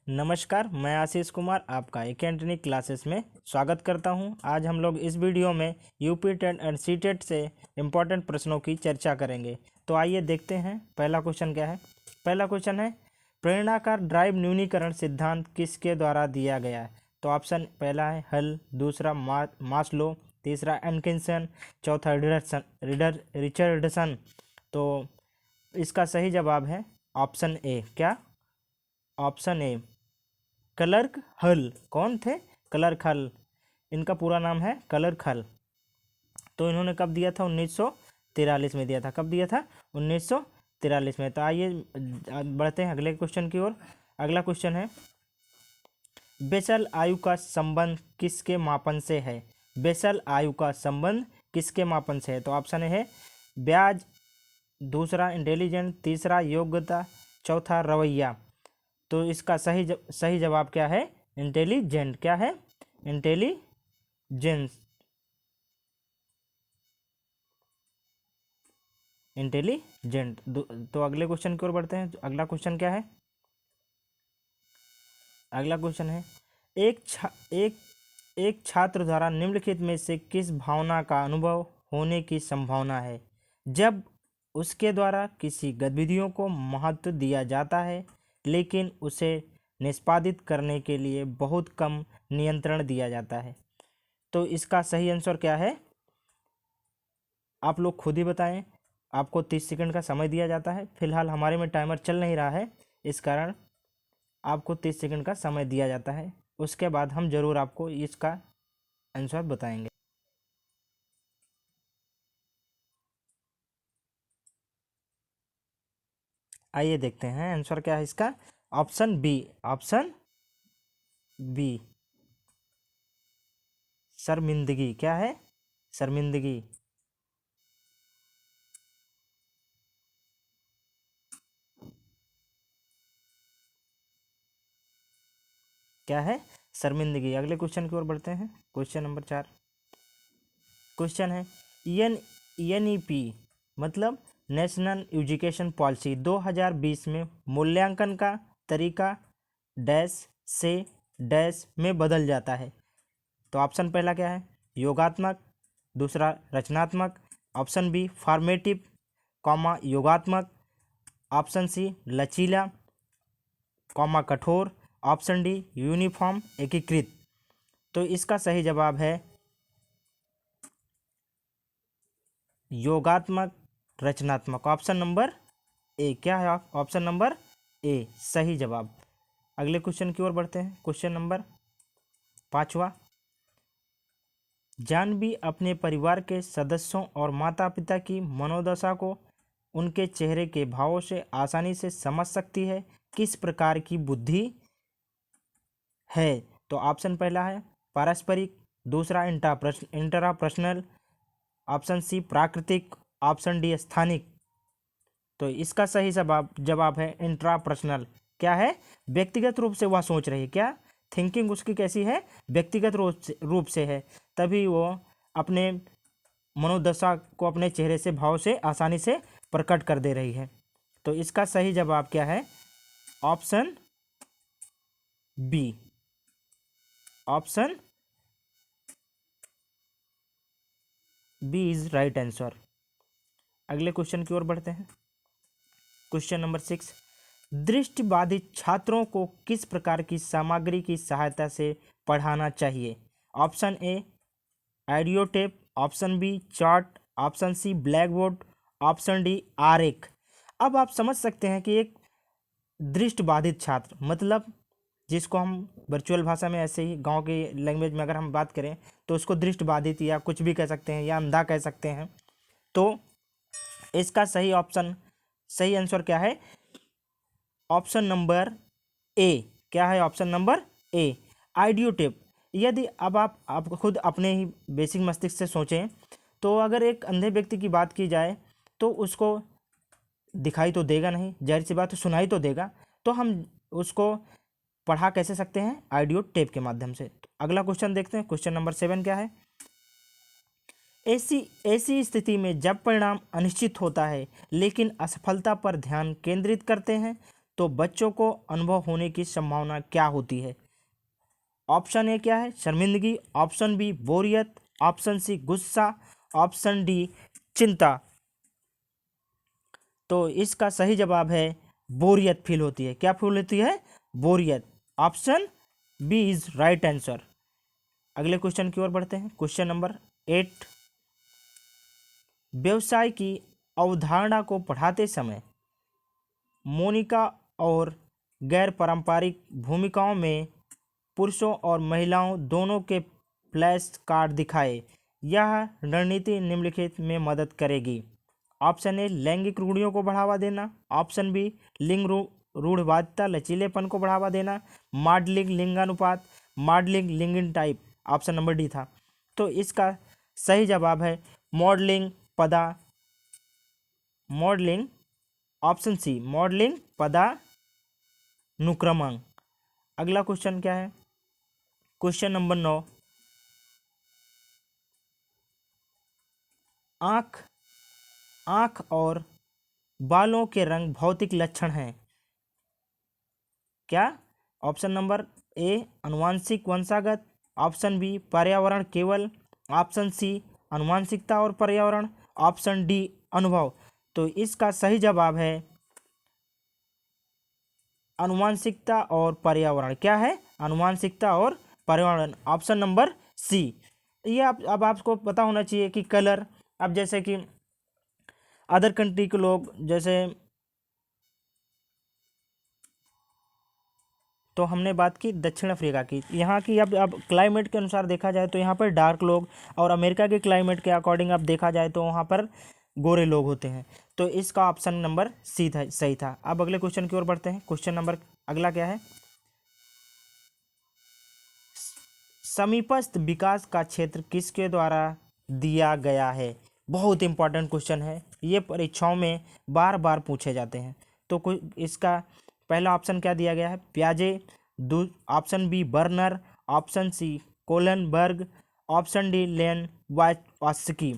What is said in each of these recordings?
नमस्कार, मैं आशीष कुमार आपका एकेडमिक क्लासेस में स्वागत करता हूं। आज हम लोग इस वीडियो में UP TET and C TET से इम्पोर्टेंट प्रश्नों की चर्चा करेंगे। तो आइए देखते हैं पहला क्वेश्चन क्या है। पहला क्वेश्चन है, प्रेरणाकार ड्राइव न्यूनीकरण सिद्धांत किसके द्वारा दिया गया है। तो ऑप्शन पहला है हल, दूसरा मास्लो, तीसरा एनकिंसन, चौथा रिचर्डसन। तो इसका सही जवाब है ऑप्शन ए। क्या? ऑप्शन ए क्लर्क हल। कौन थे? क्लर्क हल। इनका पूरा नाम है क्लर्क हल। तो इन्होंने कब दिया था? 1943 में दिया था। कब दिया था? 1943 में। तो आइए बढ़ते हैं अगले क्वेश्चन की ओर। अगला क्वेश्चन है, बेसल आयु का संबंध किसके मापन से है। बेसल आयु का संबंध किसके मापन से है। तो ऑप्शन है ब्याज, दूसरा इंटेलिजेंट, तीसरा योग्यता, चौथा रवैया। तो इसका सही जवाब क्या है? इंटेलिजेंट। क्या है? इंटेलिजेंस। इंटेलिजेंट। तो अगले क्वेश्चन की ओर बढ़ते हैं। अगला क्वेश्चन क्या है? अगला क्वेश्चन है, एक छात्र द्वारा निम्नलिखित में से किस भावना का अनुभव होने की संभावना है जब उसके द्वारा किसी गतिविधियों को महत्व दिया जाता है लेकिन उसे निष्पादित करने के लिए बहुत कम नियंत्रण दिया जाता है। तो इसका सही आंसर क्या है? आप लोग खुद ही बताएं। आपको 30 सेकंड का समय दिया जाता है। फिलहाल हमारे में टाइमर चल नहीं रहा है, इस कारण आपको 30 सेकंड का समय दिया जाता है। उसके बाद हम जरूर आपको इसका आंसर बताएंगे। आइए देखते हैं आंसर क्या है इसका। Option B. ऑप्शन बी शर्मिंदगी। क्या है? शर्मिंदगी। क्या है? शर्मिंदगी। अगले क्वेश्चन की ओर बढ़ते हैं। Question number 4। क्वेश्चन है, एनईपी मतलब नेशनल एजुकेशन पॉलिसी 2020 में मूल्यांकन का तरीका डैश से डैश में बदल जाता है। तो ऑप्शन पहला क्या है? योगात्मक, दूसरा रचनात्मक, ऑप्शन बी फॉर्मेटिव कॉमा योगात्मक, ऑप्शन सी लचीला कॉमा कठोर, ऑप्शन डी यूनिफॉर्म एकीकृत। तो इसका सही जवाब है योगात्मक रचनात्मक, ऑप्शन नंबर ए। क्या है? ऑप्शन नंबर ए सही जवाब। अगले क्वेश्चन की ओर बढ़ते हैं। क्वेश्चन नंबर 5वां, जानवी अपने परिवार के सदस्यों और माता पिता की मनोदशा को उनके चेहरे के भावों से आसानी से समझ सकती है। किस प्रकार की बुद्धि है? तो ऑप्शन पहला है पारस्परिक, दूसरा इंटरापर्सनल, ऑप्शन सी प्राकृतिक, ऑप्शन डी स्थानिक। तो इसका सही जवाब है इंट्रापर्सनल। क्या है? व्यक्तिगत रूप से वह सोच रही है। क्या? थिंकिंग उसकी कैसी है? व्यक्तिगत रूप से है, तभी वो अपने मनोदशा को अपने चेहरे से भाव से आसानी से प्रकट कर दे रही है। तो इसका सही जवाब क्या है? Option B. Option B is right answer. अगले क्वेश्चन की ओर बढ़ते हैं। क्वेश्चन नंबर 6, दृष्टिबाधित छात्रों को किस प्रकार की सामग्री की सहायता से पढ़ाना चाहिए। Option A audio tape, option B chart, option C black board, option D आरेख। अब आप समझ सकते हैं कि एक दृष्टिबाधित छात्र मतलब जिसको हम वर्चुअल भाषा में ऐसे ही गांव की लैंग्वेज में अगर हम बात करें तो उसको दृष्टिबाधित या कुछ भी कह सकते हैं या अंधा कह सकते हैं। तो इसका सही आंसर क्या है? Option number A. क्या है? Option number A audio tape. यदि अब आप खुद अपने ही बेसिक मस्तिष्क से सोचें तो अगर एक अंधे व्यक्ति की बात की जाए तो उसको दिखाई तो देगा नहीं, जाहिर सी बात है सुनाई तो देगा। तो हम उसको पढ़ा कैसे सकते हैं? ऑडियो टेप के माध्यम से। तो अगला क्वेश्चन देखते हैं। क्वेश्चन नंबर 7 क्या है? ऐसी स्थिति में जब परिणाम अनिश्चित होता है लेकिन असफलता पर ध्यान केंद्रित करते हैं तो बच्चों को अनुभव होने की संभावना क्या होती है? ऑप्शन ए क्या है? शर्मिंदगी। ऑप्शन बी बोरियत। ऑप्शन सी गुस्सा। ऑप्शन डी चिंता। तो इसका सही जवाब है बोरियत फील होती है। क्या फील होती है? बोरियत। Option B is right answer. अगले क्वेश्चन की ओर बढ़ते हैं। Question number 8। व्यवसाय की अवधारणा को पढ़ाते समय मोनिका और गैर पारंपरिक भूमिकाओं में पुरुषों और महिलाओं दोनों के फ्लैश कार्ड दिखाए। यह रणनीति निम्नलिखित में मदद करेगी। ऑप्शन ए लैंगिक रूढ़ियों को बढ़ावा देना। ऑप्शन बी लिंग रूढ़वादिता लचीलेपन को बढ़ावा देना। मॉडलिंग लिंगानुपात। मॉडलिंग लिंग टाइप। ऑप्शन नंबर डी था। तो इसका सही जवाब है मॉडलिंग। ऑप्शन सी मॉडलिंग पदानुक्रमण। अगला क्वेश्चन क्या है? Question number 9। आंख और बालों के रंग भौतिक लक्षण हैं। क्या? ऑप्शन नंबर ए आनुवांशिक वंशागत। ऑप्शन बी पर्यावरण केवल। ऑप्शन सी आनुवांशिकता और पर्यावरण। ऑप्शन डी अनुभव। तो इसका सही जवाब है आनुवांशिकता और पर्यावरण। क्या है? आनुवांशिकता और पर्यावरण। Option number C. ये अब आपको पता होना चाहिए कि कलर, अब जैसे कि अदर कंट्री के लोग, जैसे तो हमने बात की दक्षिण अफ्रीका की, यहाँ की अब क्लाइमेट के अनुसार देखा जाए तो यहाँ पर डार्क लोग, और अमेरिका के क्लाइमेट के अकॉर्डिंग अब देखा जाए तो वहाँ पर गोरे लोग होते हैं। तो इसका ऑप्शन नंबर सी था, सही था। अब अगले क्वेश्चन की ओर बढ़ते हैं। क्वेश्चन नंबर अगला क्या है? समीपस्थ विकास का क्षेत्र किसके द्वारा दिया गया है? बहुत इंपॉर्टेंट क्वेश्चन है, ये परीक्षाओं में बार बार पूछे जाते हैं। तो इसका पहला ऑप्शन क्या दिया गया है? प्याजे। Option B Bruner. Option C Kohlberg. Option D लेन वास्की।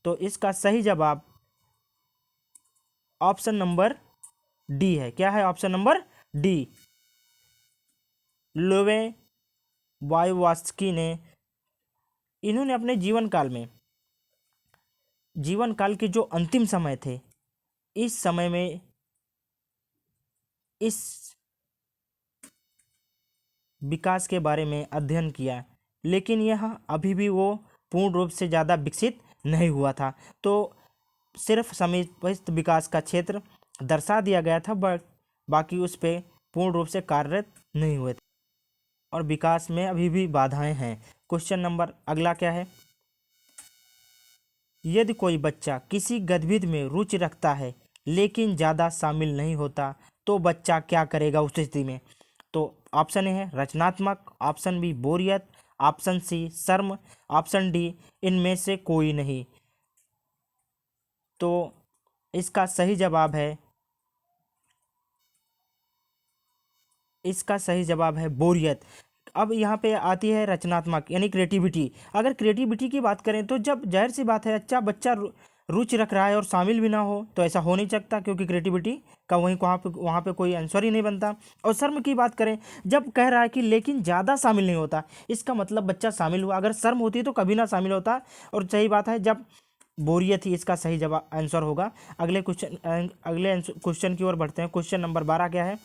तो इसका सही जवाब ऑप्शन नंबर डी है। क्या है? Option number D. लोवे वायवास्की ने, इन्होंने अपने जीवन काल के जो अंतिम समय थे, इस समय में इस विकास के बारे में अध्ययन किया, लेकिन यह अभी भी वो पूर्ण रूप से ज़्यादा विकसित नहीं हुआ था। तो सिर्फ समीपस्थ विकास का क्षेत्र दर्शा दिया गया था, बट बाकी उस पर पूर्ण रूप से कार्यरत नहीं हुए थे और विकास में अभी भी बाधाएं हैं। क्वेश्चन नंबर अगला क्या है? यदि कोई बच्चा किसी गतिविधि में रुचि रखता है लेकिन ज़्यादा शामिल नहीं होता तो बच्चा क्या करेगा उस स्थिति में? तो ऑप्शन ए है रचनात्मक। ऑप्शन बी बोरियत। ऑप्शन सी शर्म। ऑप्शन डी इनमें से कोई नहीं। तो इसका सही जवाब है बोरियत। अब यहाँ पे आती है रचनात्मक यानी क्रिएटिविटी। अगर क्रिएटिविटी की बात करें तो जब जाहिर सी बात है अच्छा बच्चा रुचि रख रहा है और शामिल भी ना हो तो ऐसा हो नहीं सकता, क्योंकि क्रिएटिविटी का वहाँ पे कोई आंसर ही नहीं बनता। और शर्म की बात करें, जब कह रहा है कि लेकिन ज़्यादा शामिल नहीं होता, इसका मतलब बच्चा शामिल हुआ। अगर शर्म होती तो कभी ना शामिल होता। और सही बात है, जब बोरियत ही इसका सही जवाब आंसर होगा। अगले क्वेश्चन की ओर बढ़ते हैं। क्वेश्चन नंबर 12 क्या है?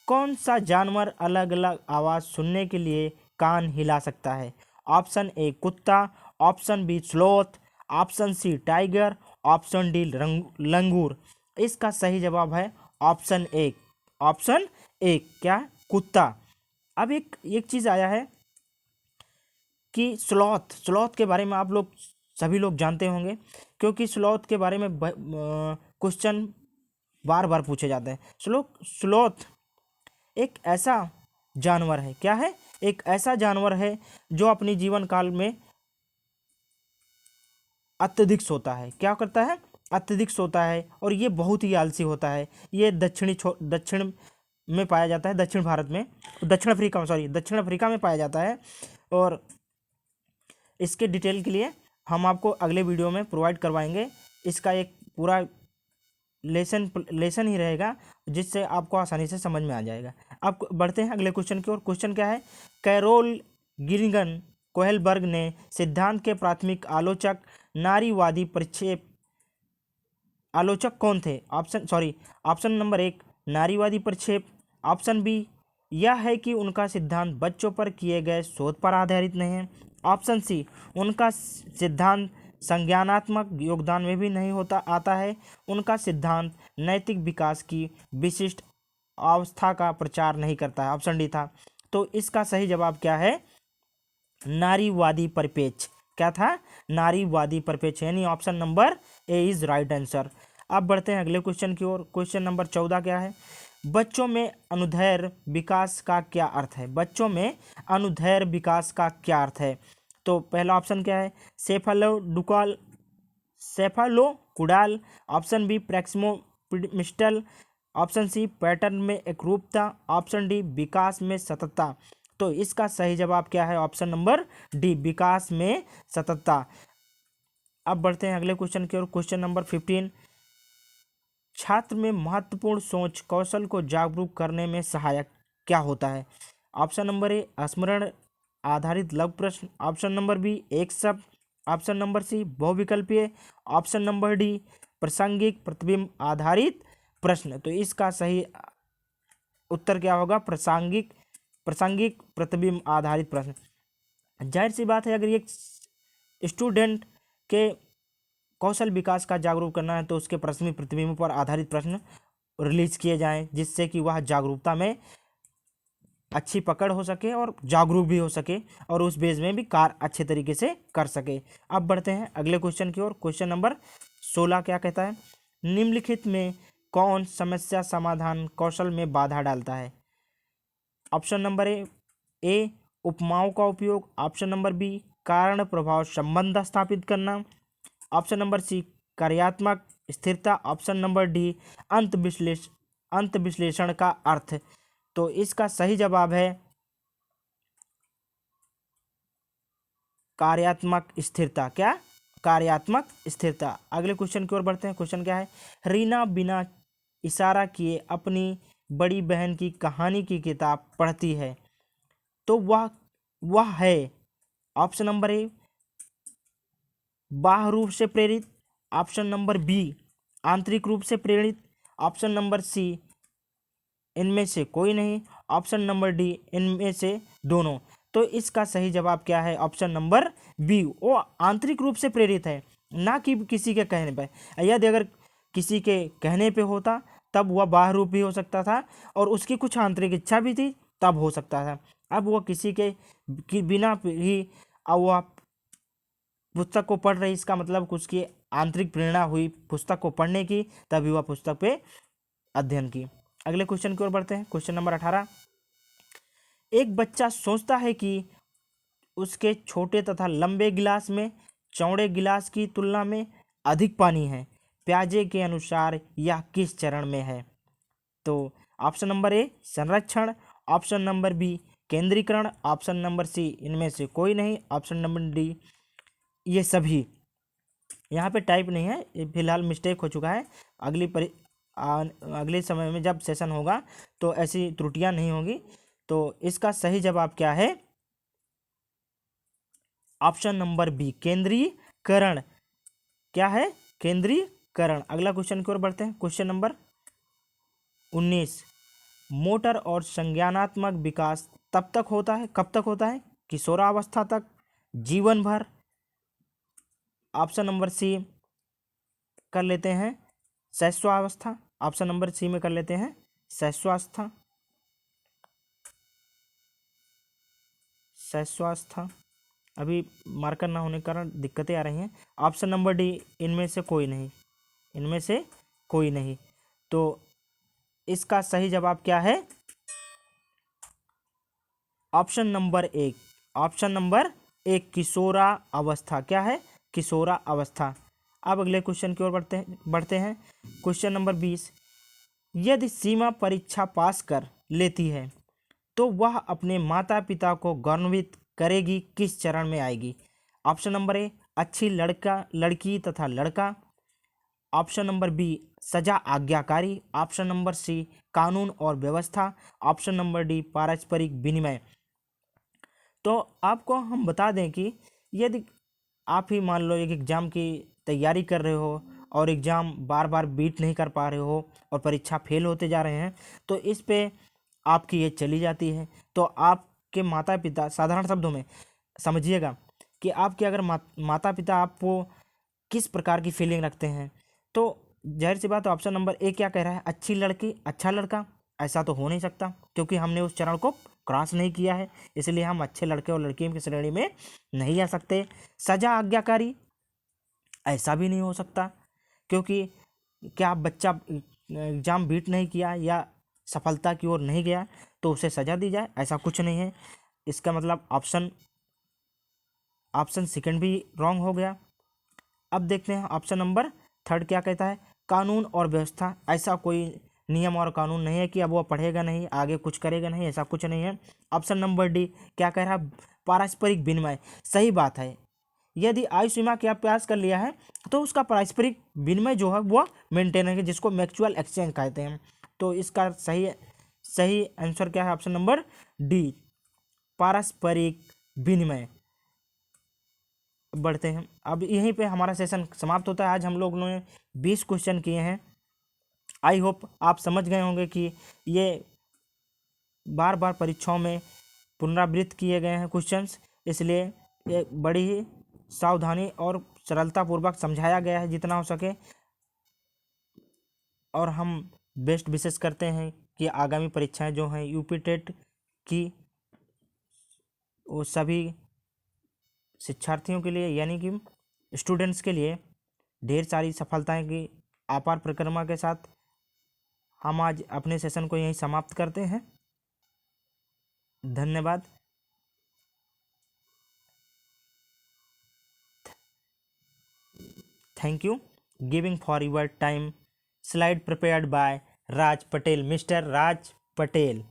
कौन सा जानवर अलग अलग आवाज़ सुनने के लिए कान हिला सकता है? ऑप्शन ए कुत्ता। Option B sloth. Option C tiger. Option D लंगूर। इसका सही जवाब है ऑप्शन ए। ऑप्शन ए क्या? कुत्ता। अब एक चीज़ आया है कि स्लॉथ के बारे में आप लोग सभी लोग जानते होंगे, क्योंकि स्लॉथ के बारे में क्वेश्चन बार बार पूछे जाते हैं। स्लॉथ एक ऐसा जानवर है, क्या है? एक ऐसा जानवर है जो अपनी जीवन काल में अत्यधिक सोता है। क्या करता है? अत्यधिक सोता है। और ये बहुत ही आलसी होता है। ये दक्षिण में पाया जाता है, दक्षिण भारत में, दक्षिण अफ्रीका में पाया जाता है। और इसके डिटेल के लिए हम आपको अगले वीडियो में प्रोवाइड करवाएंगे। इसका एक पूरा लेसन ही रहेगा जिससे आपको आसानी से समझ में आ जाएगा। अब बढ़ते हैं अगले क्वेश्चन की ओर। क्वेश्चन क्या है? कैरोल गिरिगन कोहेलबर्ग ने सिद्धांत के प्राथमिक आलोचक नारीवादी परिक्षेप आलोचक कौन थे? ऑप्शन नंबर 1 नारीवादी परिक्षेप, ऑप्शन बी यह है कि उनका सिद्धांत बच्चों पर किए गए शोध पर आधारित नहीं है, ऑप्शन सी उनका सिद्धांत संज्ञानात्मक योगदान में भी नहीं होता आता है, उनका सिद्धांत नैतिक विकास की विशिष्ट अवस्था का प्रचार नहीं करता है, ऑप्शन डी था। तो इसका सही जवाब क्या है? नारीवादी परिपेक्ष। क्या था? नारीवादी परिपेक्ष, यानी option number A is right answer. अब बढ़ते हैं अगले क्वेश्चन की ओर। क्वेश्चन नंबर 14 क्या है? बच्चों में अनुदैर्ध्य विकास का क्या अर्थ है? बच्चों में अनुदैर्ध्य विकास का क्या अर्थ है? तो पहला ऑप्शन क्या है? Cephalocaudal, option B proximodistal, option C pattern में एकरूपता, ऑप्शन डी विकास में सततता। तो इसका सही जवाब क्या है? ऑप्शन नंबर डी विकास में सततता। अब बढ़ते हैं अगले क्वेश्चन की ओर। क्वेश्चन नंबर 15, छात्र में महत्वपूर्ण सोच कौशल को जागरूक करने में सहायक क्या होता है? ऑप्शन नंबर ए स्मरण आधारित लघु प्रश्न, ऑप्शन नंबर बी एक शब्द, ऑप्शन नंबर सी बहुविकल्पीय, ऑप्शन नंबर डी प्रासंगिक प्रतिबिंब आधारित प्रश्न। तो इसका सही उत्तर क्या होगा? प्रासंगिक प्रतिबिंब आधारित प्रश्न। जाहिर सी बात है, अगर ये स्टूडेंट के कौशल विकास का जागरूक करना है तो उसके प्रासंगिक प्रतिबिंब पर आधारित प्रश्न रिलीज किए जाएं, जिससे कि वह जागरूकता में अच्छी पकड़ हो सके और जागरूक भी हो सके और उस बेस में भी कार्य अच्छे तरीके से कर सके। अब बढ़ते हैं अगले क्वेश्चन की ओर। क्वेश्चन नंबर 16 क्या कहता है? निम्नलिखित में कौन समस्या समाधान कौशल में बाधा डालता है? ऑप्शन नंबर ए उपमाओं का उपयोग, ऑप्शन नंबर बी कारण प्रभाव संबंध स्थापित करना, ऑप्शन नंबर सी कार्यात्मक स्थिरता, ऑप्शन नंबर डी अंत विश्लेषण का अर्थ। तो इसका सही जवाब है कार्यात्मक स्थिरता। क्या? कार्यात्मक स्थिरता। अगले क्वेश्चन की ओर बढ़ते हैं। क्वेश्चन क्या है? रीना बिना इशारा किए अपनी बड़ी बहन की कहानी की किताब पढ़ती है, तो वह है ऑप्शन नंबर ए बाह्य रूप से प्रेरित, ऑप्शन नंबर बी आंतरिक रूप से प्रेरित, ऑप्शन नंबर सी इनमें से कोई नहीं, ऑप्शन नंबर डी इनमें से दोनों। तो इसका सही जवाब क्या है? ऑप्शन नंबर बी, वो आंतरिक रूप से प्रेरित है, ना कि किसी के कहने पर। यदि अगर किसी के कहने पे होता तब वह बाह्य रूप भी हो सकता था और उसकी कुछ आंतरिक इच्छा भी थी तब हो सकता था। अब वह किसी के बिना ही अब वह पुस्तक को पढ़ रही, इसका मतलब उसकी आंतरिक प्रेरणा हुई पुस्तक को पढ़ने की, तभी वह पुस्तक पे अध्ययन की। अगले क्वेश्चन की ओर बढ़ते हैं। क्वेश्चन नंबर 18, एक बच्चा सोचता है कि उसके छोटे तथा लंबे गिलास में चौड़े गिलास की तुलना में अधिक पानी है, प्याजे के अनुसार यह किस चरण में है? तो ऑप्शन नंबर ए संरक्षण, ऑप्शन नंबर बी केंद्रीकरण, ऑप्शन नंबर सी इनमें से कोई नहीं, ऑप्शन नंबर डी ये सभी। यहाँ पे टाइप नहीं है, ये फिलहाल मिस्टेक हो चुका है। अगले समय में जब सेशन होगा तो ऐसी त्रुटियां नहीं होगी। तो इसका सही जवाब क्या है? ऑप्शन नंबर बी केंद्रीकरण। क्या है? केंद्रीकरण। अगला क्वेश्चन की ओर बढ़ते हैं। क्वेश्चन नंबर 19, मोटर और संज्ञानात्मक विकास कब तक होता है? किशोरावस्था तक, जीवन भर, ऑप्शन नंबर सी कर लेते हैं शैशवावस्था, ऑप्शन नंबर सी में कर लेते हैं शैशवावस्था। अभी मार्कर ना होने के कारण दिक्कतें आ रही हैं। ऑप्शन नंबर डी इनमें से कोई नहीं। तो इसका सही जवाब क्या है? ऑप्शन नंबर एक किशोरा अवस्था। क्या है? किशोरा अवस्था। अब अगले क्वेश्चन की ओर बढ़ते हैं। क्वेश्चन नंबर 20, यदि सीमा परीक्षा पास कर लेती है तो वह अपने माता पिता को गौरवान्वित करेगी, किस चरण में आएगी? ऑप्शन नंबर ए अच्छी लड़की तथा लड़का, ऑप्शन नंबर बी सजा आज्ञाकारी, ऑप्शन नंबर सी कानून और व्यवस्था, ऑप्शन नंबर डी पारस्परिक विनिमय। तो आपको हम बता दें कि यदि आप ही मान लो एक एग्ज़ाम की तैयारी कर रहे हो और एग्ज़ाम बार बार बीट नहीं कर पा रहे हो और परीक्षा फेल होते जा रहे हैं, तो इस पे आपकी एज चली जाती है। तो आपके माता पिता, साधारण शब्दों में समझिएगा कि आपके अगर माता पिता आपको किस प्रकार की फीलिंग रखते हैं, तो जाहिर सी बात है ऑप्शन नंबर ए क्या कह रहा है, अच्छी लड़की अच्छा लड़का। ऐसा तो हो नहीं सकता क्योंकि हमने उस चरण को क्रॉस नहीं किया है, इसलिए हम अच्छे लड़के और लड़कियों की श्रेणी में नहीं आ सकते। सजा आज्ञाकारी, ऐसा भी नहीं हो सकता क्योंकि क्या बच्चा एग्जाम बीट नहीं किया या सफलता की ओर नहीं गया तो उसे सजा दी जाए, ऐसा कुछ नहीं है। इसका मतलब ऑप्शन सेकंड भी रॉन्ग हो गया। अब देखते हैं ऑप्शन नंबर थर्ड क्या कहता है, कानून और व्यवस्था। ऐसा कोई नियम और कानून नहीं है कि अब वो पढ़ेगा नहीं आगे कुछ करेगा नहीं, ऐसा कुछ नहीं है। ऑप्शन नंबर डी क्या कह रहा है, पारस्परिक विनिमय। सही बात है, यदि आयु सीमा के आप पास कर लिया है तो उसका पारस्परिक विनिमय जो है वो मेंटेन है, जिसको म्यूचुअल एक्सचेंज कहते हैं। तो इसका सही आंसर क्या है, ऑप्शन नंबर डी पारस्परिक विनिमय। बढ़ते हैं, अब यहीं पे हमारा सेशन समाप्त होता है। आज हम लोगों ने 20 क्वेश्चन किए हैं। आई होप आप समझ गए होंगे कि ये बार बार परीक्षाओं में पुनरावृत्त किए गए हैं क्वेश्चंस, इसलिए ये बड़ी ही सावधानी और सरलतापूर्वक समझाया गया है जितना हो सके। और हम बेस्ट विशेष करते हैं कि आगामी परीक्षाएं जो हैं यूपी टेट की, वो सभी शिक्षार्थियों के लिए यानी कि स्टूडेंट्स के लिए ढेर सारी सफलताएं की आपार परिक्रमा के साथ हम आज अपने सेशन को यहीं समाप्त करते हैं। धन्यवाद। Thank you giving for your time. Slide prepared by Raj Patel, mister Raj Patel.